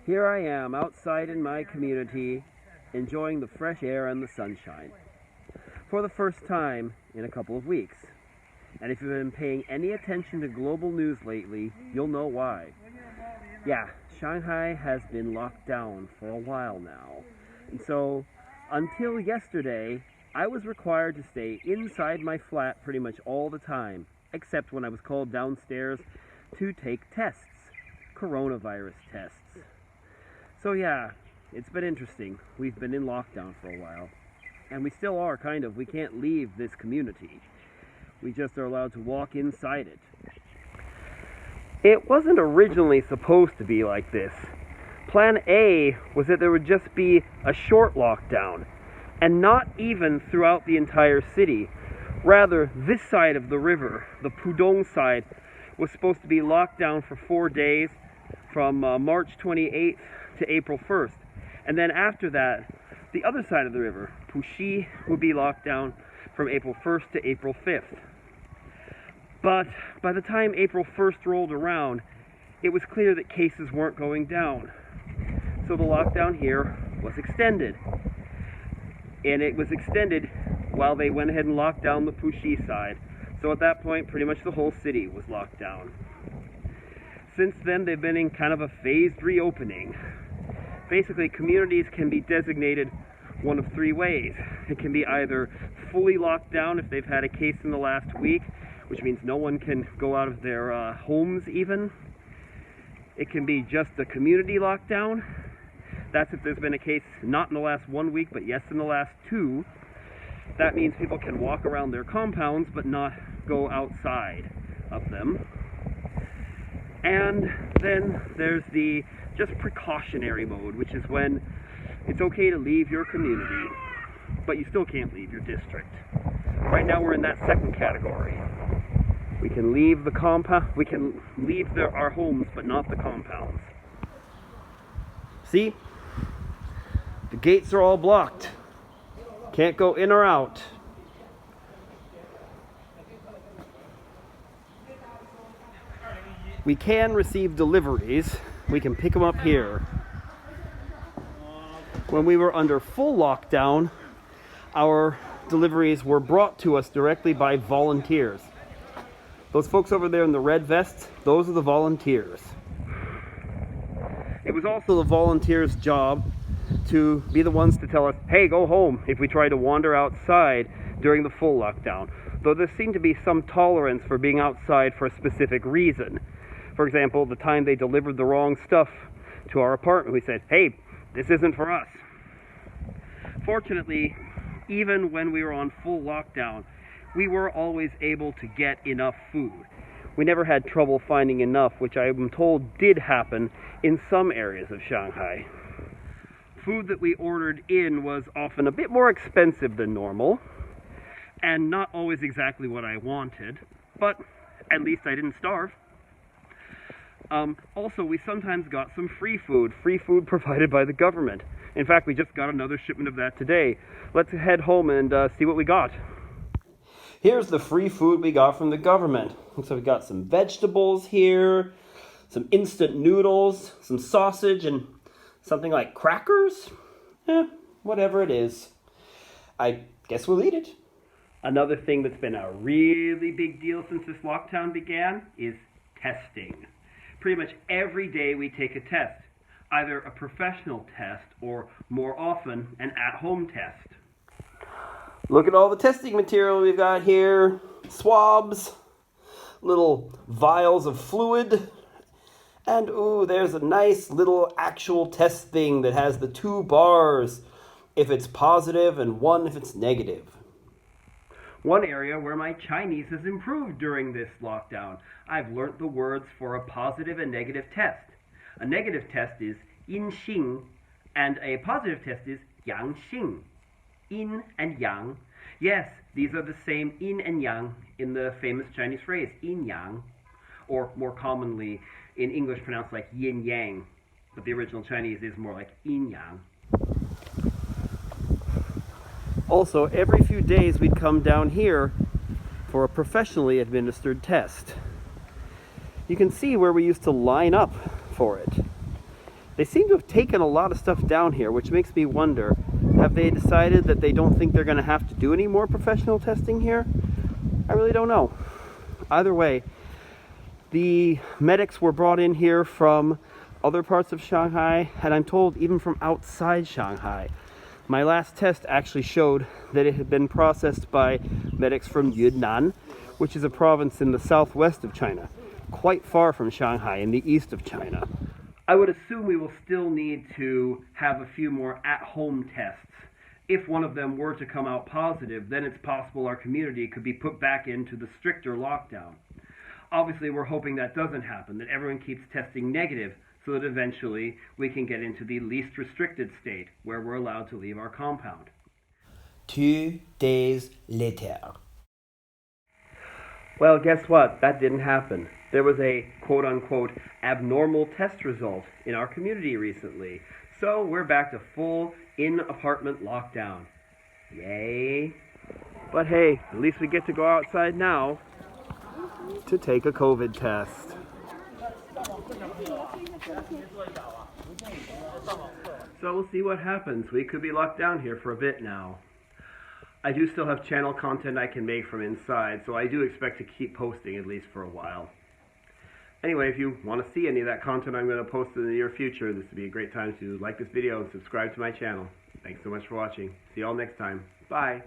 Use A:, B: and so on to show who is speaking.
A: Here I am outside in my community, enjoying the fresh air and the sunshine. For the first time in a couple of weeks. And if you've been paying any attention to global news lately, you'll know why. Yeah, Shanghai has been locked down for a while now. And so, until yesterday, I was required to stay inside my flat pretty much all the time, except when I was called downstairs to take tests, coronavirus tests. So yeah, it's been interesting. We've been in lockdown for a while. And we still are, kind of. We can't leave this community. We just are allowed to walk inside it. It wasn't originally supposed to be like this. Plan A was that there would just be a short lockdown, and not even throughout the entire city. Rather, this side of the river, the Pudong side, was supposed to be locked down for 4 days from March 28th to April 1st. And then after that, the other side of the river, Puxi, would be locked down from April 1st to April 5th. But by the time April 1st rolled around, it was clear that cases weren't going down. So the lockdown here was extended. And it was extended while they went ahead and locked down the Puxi side. So at that point, pretty much the whole city was locked down. Since then, they've been in kind of a phased reopening. Basically, communities can be designated one of three ways. It can be either fully locked down if they've had a case in the last week, which means no one can go out of their homes even. It can be just a community lockdown. That's if there's been a case not in the last 1 week, but yes, in the last 2. That means people can walk around their compounds, but not go outside of them. And then there's the just precautionary mode, which is when it's okay to leave your community, but you still can't leave your district. Right now we're in that second category. We can leave the compound, we can leave our homes, but not the compounds. See? The gates are all blocked. Can't go in or out. We can receive deliveries. We can pick them up here. When we were under full lockdown, our deliveries were brought to us directly by volunteers. Those folks over there in the red vests, those are the volunteers. It was also the volunteers' job to be the ones to tell us, hey, go home, if we try to wander outside during the full lockdown. Though there seemed to be some tolerance for being outside for a specific reason. For example, the time they delivered the wrong stuff to our apartment, we said, hey, this isn't for us. Fortunately, even when we were on full lockdown, we were always able to get enough food. We never had trouble finding enough, which I am told did happen in some areas of Shanghai. Food that we ordered in was often a bit more expensive than normal, and not always exactly what I wanted, but at least I didn't starve. Also, we sometimes got some free food provided by the government. In fact, we just got another shipment of that today. Let's head home and see what we got. Here's the free food we got from the government. So we got some vegetables here, some instant noodles, some sausage, and something like crackers? Whatever it is. I guess we'll eat it. Another thing that's been a really big deal since this lockdown began is testing. Pretty much every day we take a test, either a professional test or, more often, an at-home test. Look at all the testing material we've got here. Swabs, little vials of fluid, and ooh, there's a nice little actual test thing that has the 2 bars if it's positive and 1 if it's negative. One area where my Chinese has improved during this lockdown. I've learnt the words for a positive and negative test. A negative test is yin xing, and a positive test is yang xing. Yin and yang. Yes, these are the same yin and yang in the famous Chinese phrase, yin yang, or more commonly in English pronounced like yin yang, but the original Chinese is more like yin yang. Also, every few days we'd come down here for a professionally administered test. You can see where we used to line up for it. They seem to have taken a lot of stuff down here, which makes me wonder, have they decided that they don't think they're going to have to do any more professional testing here? I really don't know. Either way, the medics were brought in here from other parts of Shanghai, and I'm told even from outside Shanghai. My last test actually showed that it had been processed by medics from Yunnan, which is a province in the southwest of China, quite far from Shanghai in the east of China. I would assume we will still need to have a few more at-home tests. If one of them were to come out positive, then it's possible our community could be put back into the stricter lockdown. Obviously, we're hoping that doesn't happen, that everyone keeps testing negative, so that eventually we can get into the least restricted state, where we're allowed to leave our compound.
B: 2 days later.
A: Well, guess what? That didn't happen. There was a quote-unquote abnormal test result in our community recently. So we're back to full in-apartment lockdown. Yay! But hey, at least we get to go outside now to take a COVID test. So we'll see what happens. We could be locked down here for a bit now. I do still have channel content I can make from inside, so I do expect to keep posting at least for a while. Anyway, if you want to see any of that content I'm going to post in the near future, this would be a great time to like this video and subscribe to my channel. Thanks so much for watching. See you all next time. Bye!